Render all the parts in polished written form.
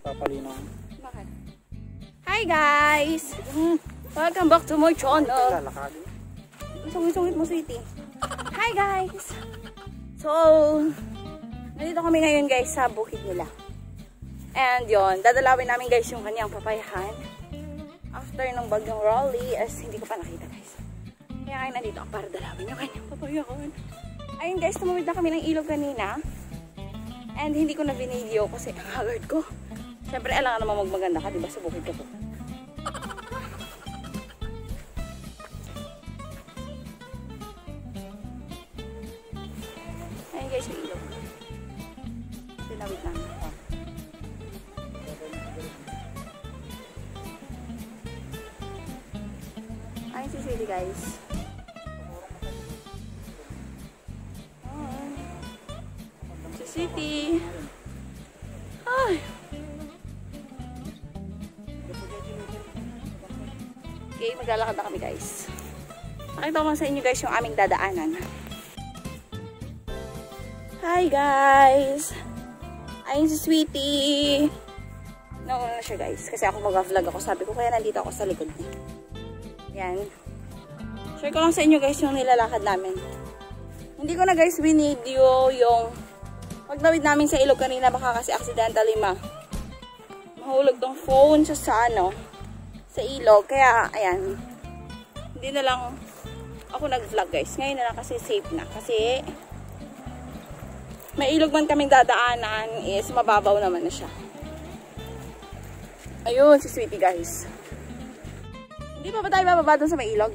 Papalinaw. Bakit? Hi guys! Welcome back to my channel. Sungit-sungit mo, sweetie. Hi guys! So, nandito kami ngayon guys sa bukid nila. And yon, dadalawin namin guys yung kanyang papayahan. After ng bagyong Rolly, as hindi ko pa nakita guys. Kaya ngayon nandito ako para dalawin yung kanyang papayahan. Ayun guys, tumawid na kami ng ilog kanina. And hindi ko na video kasi ang haggard ko. Siyempre, alam ka naman magmaganda ka, diba? Sa bukid ka po. Ayun guys, yung ilog. Tinawid namin. Ayun si Sweetie guys. Si Sweetie. Ay. Okay, maglalakad na kami guys. Pakita ko sa inyo guys yung aming dadaanan. Hi guys! Ayun si Sweetie. Nauna na siya guys. Kasi ako mag-vlog ako. Sabi ko kaya nandito ako sa likod niya. Yan. Share ko lang sa inyo guys yung nilalakad namin. Hindi ko na guys binideo yung pagtawid namin sa ilog kanina. Baka kasi accidentally mahulog tong phone sa ano, sa ilog. Kaya ayan, hindi na lang ako nag-vlog guys. Ngayon na lang kasi safe na. Kasi may ilog man kaming dadaanan is mababaw naman na siya. Ayun si Sweetie guys. Hindi pa ba tayo bababa dun sa may ilog?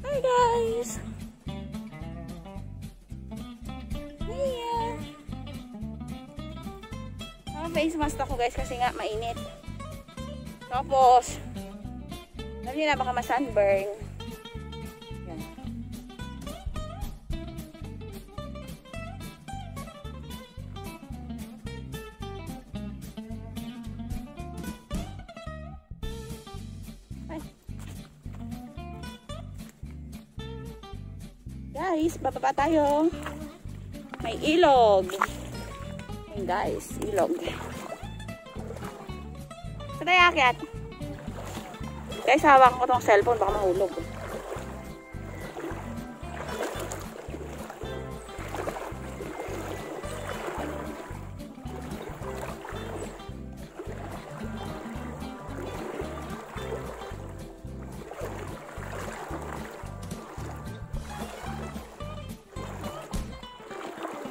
Hi guys! Face mask ako guys kasi nga mainit. Tapos sabi na baka ma-sunburn. Yan. Ay. Guys, bababa tayo. May ilog. Guys, ilog. Saan tayo akyat? Guys, hawakan ko tong cellphone, baka mahulog.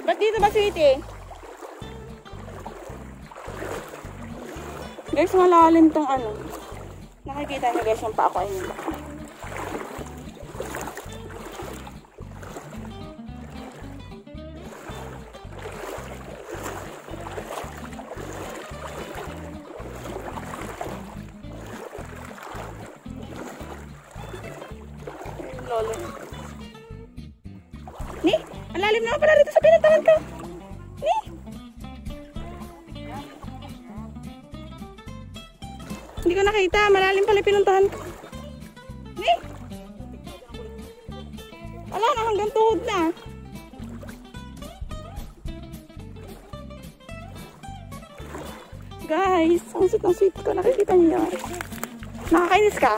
Ba't dito ba, Sweetie? Guys, malalim tong ano. Nakikita niyo guys yung paa ko. Ayun. Lolo. Ni, ang lalim naman pala rito sa pinuntahan ko. Ni. Hindi ko nakita. Malalim pala pinuntahan ko. Eh? Wala na. Hanggang tuhod na. Guys, ang sweet ko. Nakikita niyo yun. Nakakainis ka?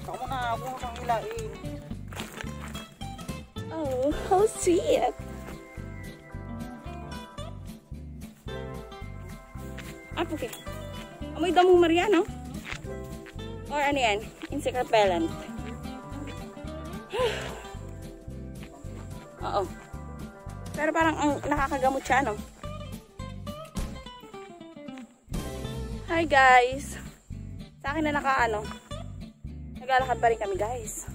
Ako na, ako nang hilain. Oh, how sweet. Ah, okay. Amoy damo Mariano. Or ano yan? Insect repellent. Oo. Pero parang ang nakakagamot siya, no? Hi guys. Sa akin na naglalakad pa rin kami guys.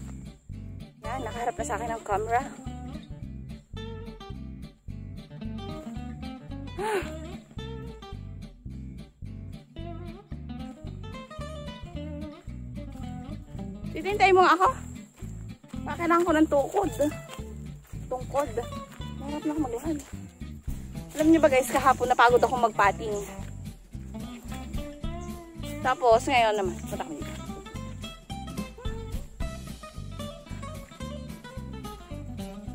Yan, nakaharap na sa akin ang camera. Titintay mo ako? Kailangan ko ng tukod. Itong bukod. Mahirap na ako maglakad. Alam niyo ba guys, kahapon napagod ako magpating. Tapos ngayon naman, punta kami dito.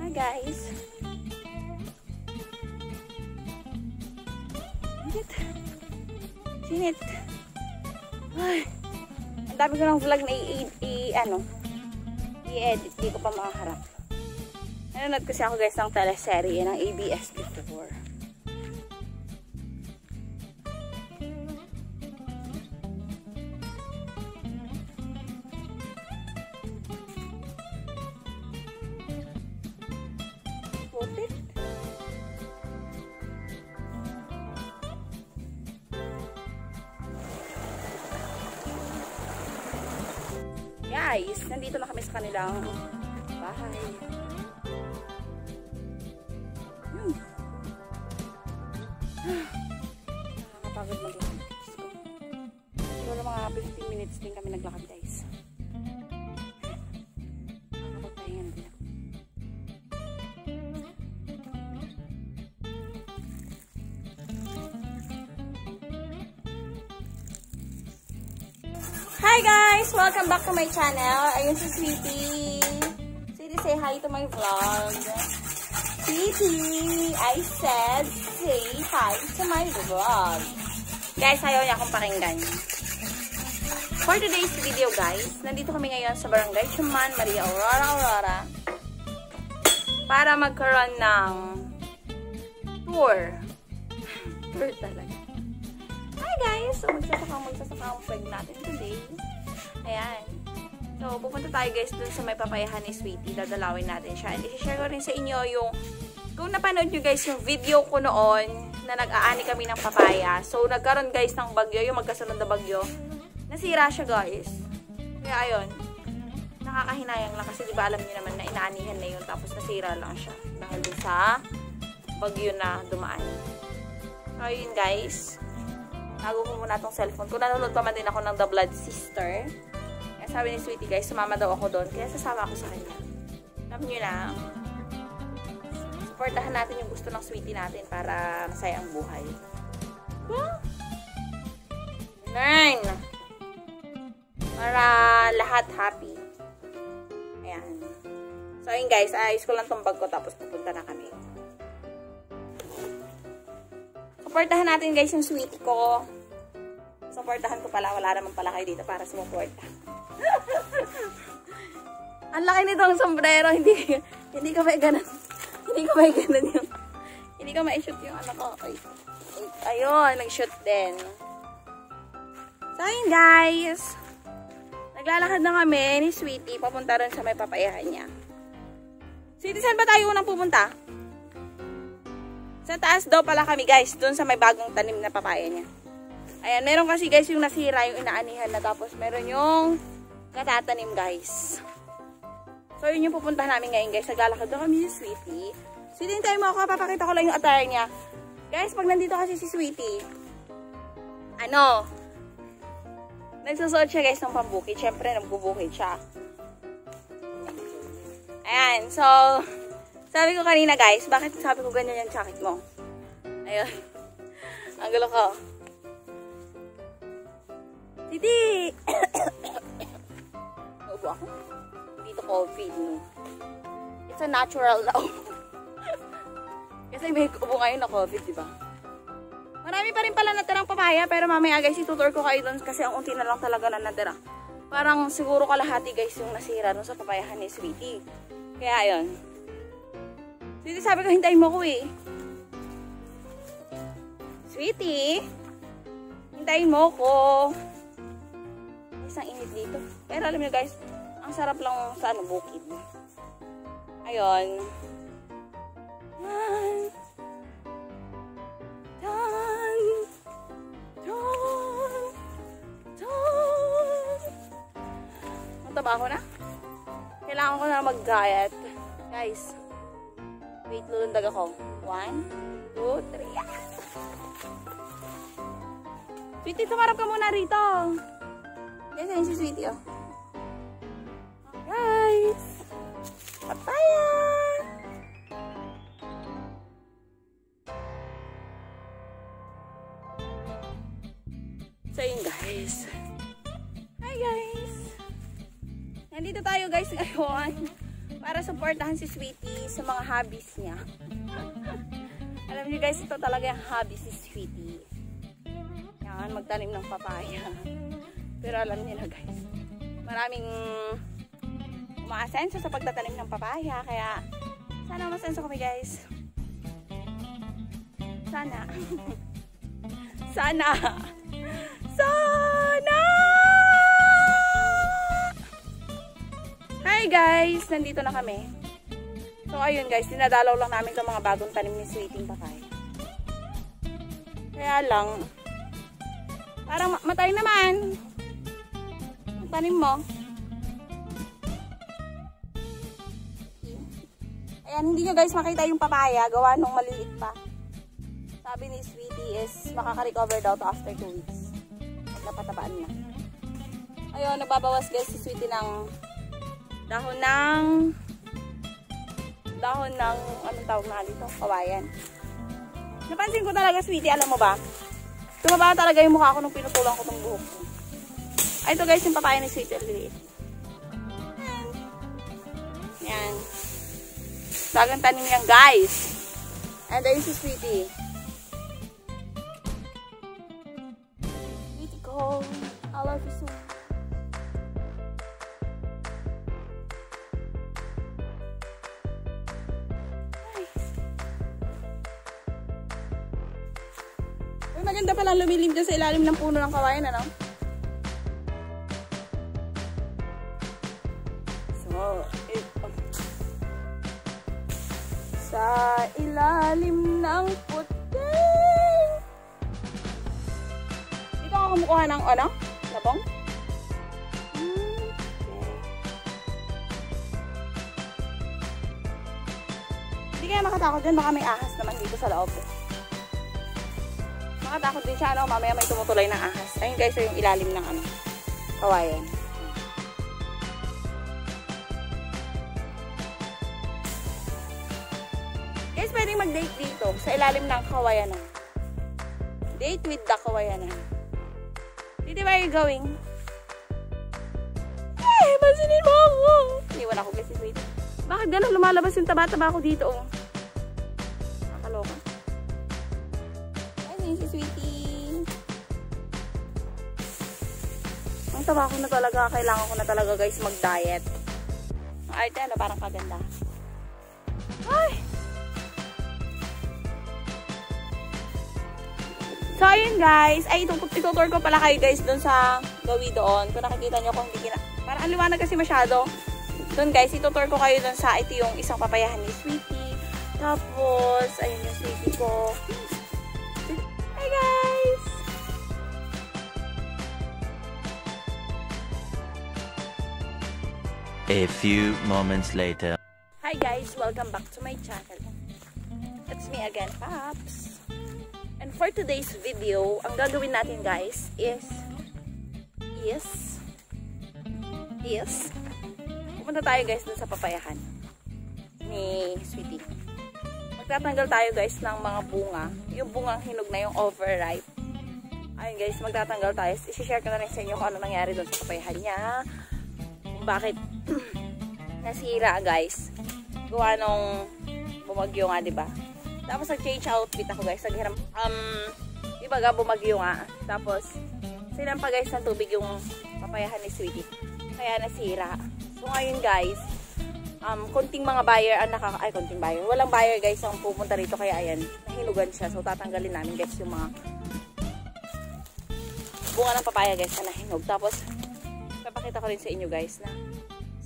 Hi guys. Sinit. Ay. Ang dami ko ng vlog na i-edit. Di ko pa makaharap. Nanonood kasi ako guys ng teleserye ng ABS before. Putit. Guys, nandito na kami sa kanilang bahay. Nakakapagod maglakad. Siguro mga 15 minutes din kami naglakad guys. Nakakapagpahingan din ako. Hi guys! Welcome back to my channel. Ayun si Sweetie. Sweetie, say hi to my vlog. Sweetie, I said say hi to my vlog. Guys, ayaw niya akong pakinggan. For today's video guys, nandito kami ngayon sa Barangay Chuman, Maria Aurora para magkaroon ng tour. Tour talaga. Hi guys! So magsasaka ang peg natin today. Ayan. So, pupunta tayo guys dun sa may papayahan ni Sweetie. Dadalawin natin siya. And i-share ko rin sa inyo yung, kung napanood nyo guys yung video ko noon na nag-aani kami ng papaya. So, nagkaroon guys ng bagyo, yung magkasunod na bagyo. Nasira siya guys. Kaya ayun. Nakakahinayang lang kasi diba alam niyo naman na inaanihan na yun. Tapos nasira lang siya. Dahil dun sa bagyo na dumaan. So, ayun guys. Tago ko muna itong cellphone. Kung nanonood pa man din ako ng The Blood Sister. Kaya sabi ni Sweetie guys, sumama daw ako doon. Kaya sasama ako sa kanya. Alam nyo na. Supportahan natin yung gusto ng Sweetie natin para masaya ang buhay. Learn! Para lahat happy. Ayan. So ayun guys, ayos ko lang tong bag ko tapos pupunta na kami. Supportahan natin guys yung Sweetie ko. Supportahan ko pala. Wala naman pala kayo dito para sumuporta. Ang laki nitong sombrero. Hindi ko may ganun. Hindi ko may ganun yung... Hindi ko may shoot yung ano ko. Ayun, nag-shoot din. So ayun guys. Naglalakad na kami ni Sweetie. Papunta rin sa may papayahan niya. Sweetie, saan ba tayo unang pupunta? Sa taas daw pala kami guys, dun sa may bagong tanim na papaya niya. Ayan, meron kasi guys yung nasira, yung inaanihan na, tapos meron yung katatanim guys. So yun yung pupuntahan namin ngayon guys. Naglalakad daw kami si Sweetie. Sweetie, hintayin mo ako, papakita ko lang yung attire niya. Guys, pag nandito kasi si Sweetie, nagsusuot siya guys ng pambukid. Siyempre, nagbubukid siya. Ayan, so... Sabi ko kanina guys, bakit sabi ko ganyan yung jacket mo? Ayun. Ang gulo ko. Titi! Naubo ako. Dito COVID. No? It's a natural daw. Kasi may ubo ngayon na COVID, diba? Marami pa rin pala natirang papaya, pero mamaya guys, itutur ko kayo doon kasi ang unti na lang talaga na natira. Parang siguro kalahati guys yung nasira doon sa papayahan ni Sweetie. Kaya ayun. Sweetie, sabi ko, hintayin mo ko eh. Sweetie, hintayin mo ko. Isang init dito. Pero alam niyo guys, ang sarap lang sa bukid. Ayun. Mataba ako na. Kailangan ko na mag-diet. Guys. Wait, lulundag ako. 1, 2, 3. Sweetie, tumarap ka muna rito. Guys, ayun si Sweetie, oh. Guys! Papaya! Nandito tayo guys ngayon para supportahan si Sweetie sa mga hobbies niya. Alam niyo guys, ito talaga yung hobby si Sweetie. Yan, magtanim ng papaya. Pero alam niyo na guys, maraming umaasenso sa pagtatanim ng papaya. Kaya sana umasenso kami guys. Sana. Sana. Sana. Hi guys, nandito na kami. So ayun guys, dinadalaw lang namin itong mga bagong tanim ni Sweetie papaya. Kaya lang, parang matay naman. Ang tanim mo. Ayan, hindi nyo guys makita yung papaya, gawa nung maliit pa. Sabi ni Sweetie is makaka-recover daw to after 2 weeks. Napatabaan na. Ayun, nagbabawas guys si Sweetie ng dahon ng anong tawag na dito? Kawayan. Napansin ko talaga Sweetie, alam mo ba? Tumaba talaga yung mukha ko nung pinutulang ko tong buhok ko. Ay, ito guys, yung papaya ni Sweetie. Liit. Yan. Tagang tanim yan guys. And ayun si Sweetie. Sweetie ko, I love you so much. Maganda pala lumilim dyan sa ilalim ng puno ng kawayan, ano? So, sa ilalim ng puting. Dito ako kumukuha ng, ano? Labong? Okay. Hindi kaya makatakot dyan, baka may ahas naman dito sa loob. Makatakot din siya, ano, mamaya may tumutulay ng ahas. Ayun guys, yung ilalim ng ano, kawayan. Guys, pwedeng mag-date dito sa ilalim ng kawayan. Date with the kawayan. Dito ba you going? Eh, pansinin mo ako. Iniwan ako guys, wait. Bakit gano'n lumalabas yung taba-taba ko dito? Oh? Nakakaloka. Si Sweetie. Ang taba ko na talaga. Kailangan ko na talaga guys mag-diet. Ang arte ano, parang kaganda. Ay! So ayun guys. Ay, itutur ko pala kayo guys dun sa gawi doon. Kung nakikita nyo kung hindi parang aliwanag kasi masyado. Doon guys, itutur ko kayo dun sa ito yung isang papayahan ni Sweetie. Tapos, ayun yung Sweetie ko. Hi guys! A few moments later. Hi guys! Welcome back to my channel. It's me again, Paps. And for today's video, ang gagawin natin guys is pupunta tayo guys dun sa papayahan ni Sweetie. Magtatanggal tayo guys ng mga bunga. Yung bungang hinog na yung overripe. Ayun guys, magtatanggal tayo. I-share ko na rin sa inyo kung ano nangyari doon sa papayahan niya. Kung bakit nasira guys. Gawa nung bumagyo nga, diba? Tapos nag-change outfit ako guys. Ibaga bumagyo nga. Tapos sinampa guys ng tubig yung papayahan ni Sweetie. Kaya nasira. So ngayon guys, konting mga buyer ang konting buyer. Walang buyer guys ang pupunta rito kaya ayan, nahinugan siya. So tatanggalin namin guys yung mga bunga ng papaya guys na nahinog. Tapos papakita ko rin sa inyo guys na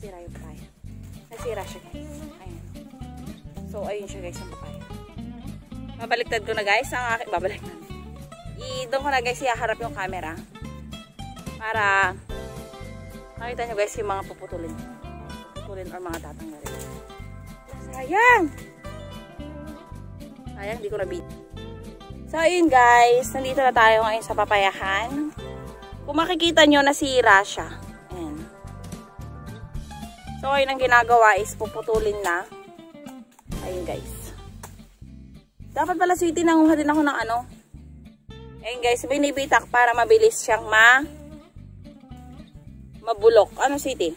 sira yung papaya. Nasira siya guys. Ayan. So ayun siya guys ang papaya. Babaliktad ko na guys ang aking babaliktad. Doon ko na guys ihaharap yung camera para makita nyo guys yung mga puputulin or mga tatanggalin. Sayang! Sayang, di ko na-beat. So, ayun guys. Nandito na tayo ngayon sa papayahan. Kung makikita nyo, nasira siya. Ayan. So, ayun ang ginagawa is puputulin na. Ayun guys. Dapat pala Sweetie, nanguha din ako ng ano. Ayun guys, binibitak para mabilis siyang mabulok. Ano Sweetie?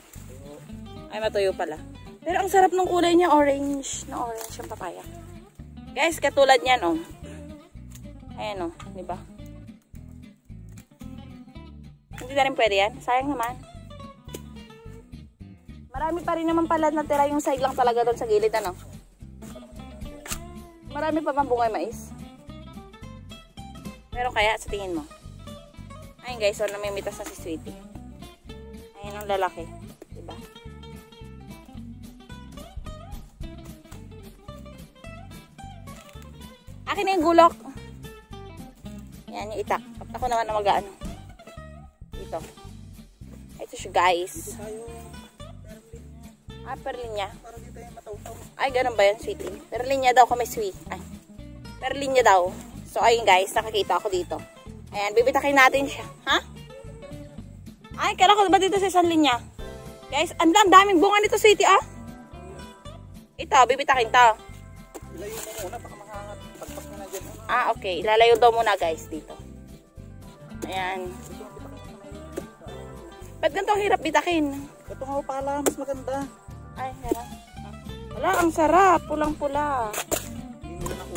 Ay, matuyo pala. Pero ang sarap ng kulay niya, orange. Na orange yung papaya. Guys, katulad niyan, oh. Ayan, oh. Diba? Hindi na rin pwede yan. Sayang naman. Marami pa rin naman pala natira yung side lang talaga doon sa gilid, ano? Marami pa bang bungay mais? Pero kaya, sa tingin mo? Ayun guys, so namimitas na si Sweetie. Ayun ang lalaki. Diba? Akin na yung gulok. Yan yung itak. At ako naman na mag-ano. Dito. Ito siya guys. Ah, perlinya. Ay, ganun ba yan, Sweetie? Perlinya daw kami sweet. Ay, perlinya daw. So, ayun guys, nakakita ako dito. Ayan, bibitakin natin siya. Ha? Ay, kala ko ba dito sa isang linya? Guys, ang daming bunga nito, Sweetie, ah. Ito, bibitakin to. Ilayo mo muna, baka makakapagpak mo na dyan. Ah, okay. Ilalayo daw muna, guys, dito. Ayan. Ba't ganito ang hirap bitakin? Ito nga pala, mas maganda. Ay, harap. Wala, ang sarap. Pulang-pula. Hindi na ako.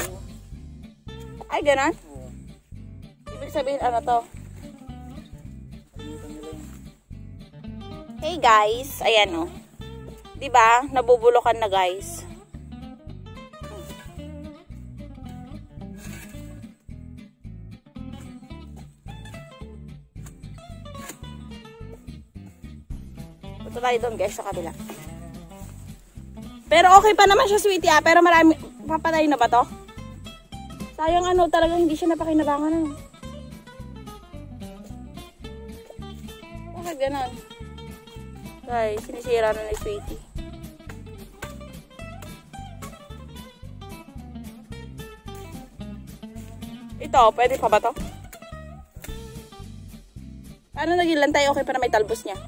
Ay, ganon? Ibig sabihin, ano to? Hey guys, ayan o. Diba? Nabubulokan na guys. Punta tayo doon guys sa kabila. Pero okay pa naman siya, Sweetie, ah. Pero marami, papatay na ba to? Sayang ano, talagang hindi siya napakinabangan. Ano. Bakit ganon? Guys, sinisira na ni Sweetie. Ito, pwede pa ba to? Paano naging lantay? Okay pa na may talbos niya.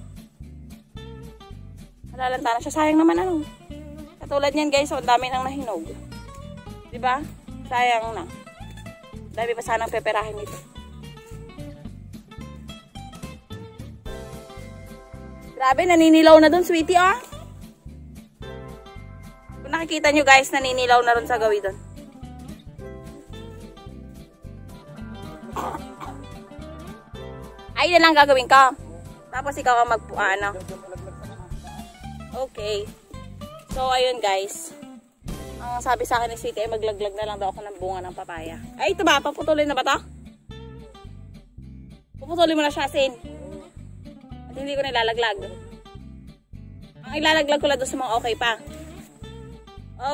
Nalalanta na siya. Sayang naman ano. Katulad niyan guys, so, ang dami nang nahinog. Diba? Sayang na. Dami pa sanang peperahin nito. Grabe, naninilaw na dun, Sweetie, ah. Kung nakikita nyo guys, naninilaw na rin sa gawi dun. Ay, na lang gagawin ka. Tapos ikaw ang ano. Okay. So, ayun guys. Ang sabi sa akin ni Sweetie ay maglaglag na lang daw ako ng bunga ng papaya. Ay, ito ba? Paputulin na ba ito? Puputulin mo na siya, Sin. At hindi ko nilalaglag. Ang ilalaglag ko lang doon sa mga okay pa.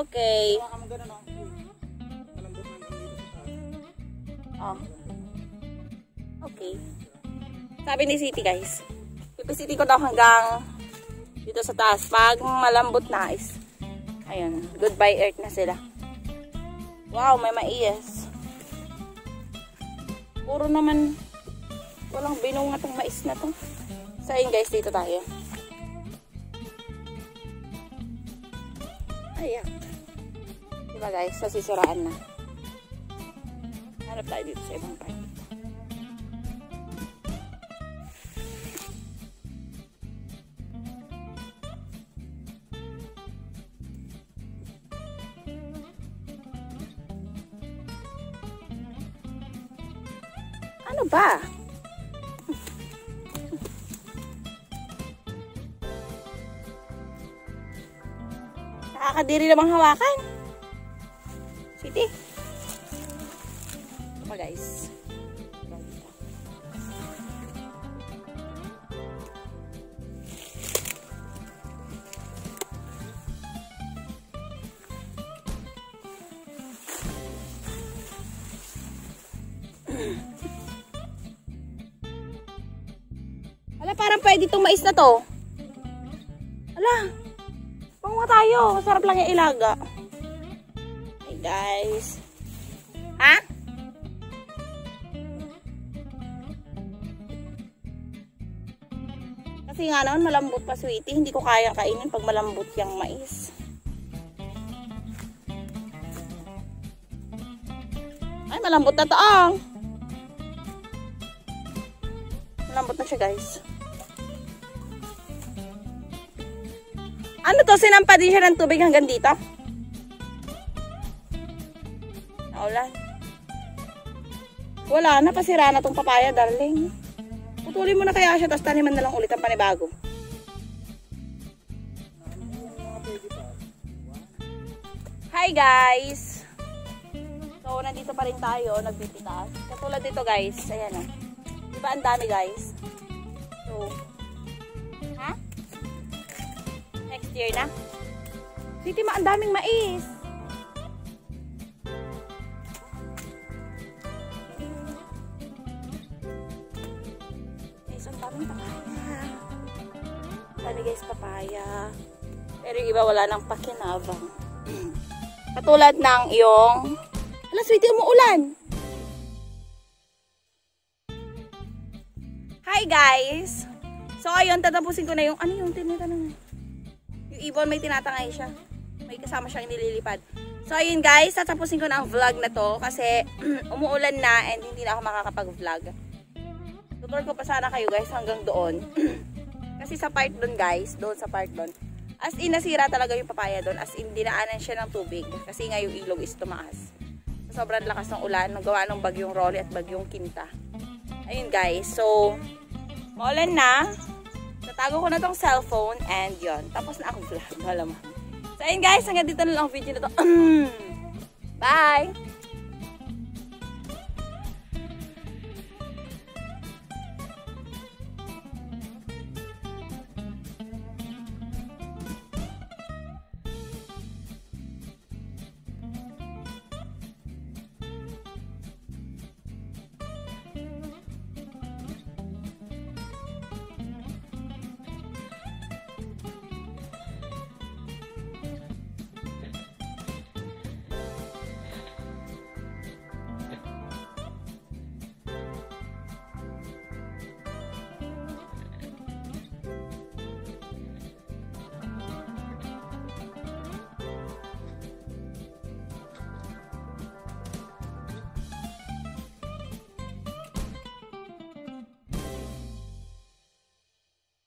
Okay. Oh. Okay. Sabi ni Sweetie guys, pipisitin ko daw hanggang dito sa taas. Pag malambot na is, ayun, goodbye earth na sila. Wow, may mais. Puro naman, walang binunga tong mais na to. So ayun guys, dito tayo. Ayan. Diba guys, sasisiraan na. Hanap tayo dito sa ibang part. Ano ba? Nakakadiri namang hawakan. Sweetie. Ito pa guys. Wala, parang pwede itong mais na to. Wala. Panguha tayo. Masarap lang yung ilaga. Hey guys. Ha? Kasi nga naman malambot pa, Sweetie. Hindi ko kaya kainin pag malambot yung mais. Ay, malambot na to ah. Malambot na siya guys. Ano to? Sinampa din siya ng tubig hanggang dito? Naulan. Wala na, pasira na tong papaya, darling. Putulin mo na kaya siya, tapos taniman na lang ulit ang panibago. Hi guys! So, nandito pa rin tayo, nagpipitas. Katulad dito guys, ayan o. Diba ang dami guys? So, ha? Next year na? Sweetie, ang daming mais! Guys, ang daming papaya. Dami guys, papaya. Pero yung iba wala nang pakinabang. Katulad ng iyong... Hala, sweetie, umuulan! Hi guys! So ayun, tatapusin ko na yung... Ano yung tinatanong? Yung ibon, may tinatangay siya. May kasama siyang nililipad. So ayun guys, tatapusin ko na ang vlog na to. Kasi umuulan na and hindi na ako makakapag-vlog. Tutor ko pa sana kayo guys hanggang doon. Kasi sa part doon guys, doon sa part doon. As in, nasira talaga yung papaya doon. As in, dinaanan siya ng tubig. Kasi nga yung ilog is tumaas. Sobrang lakas ng ulan. Nung gawa ng bagyong Rolly at bagyong Kinta. Ayun guys. So, maulan na. Natago ko na tong cellphone. And yon, tapos na akong vlog. Malamang. So ayun guys, hanggang dito na lang ang video na to. Bye!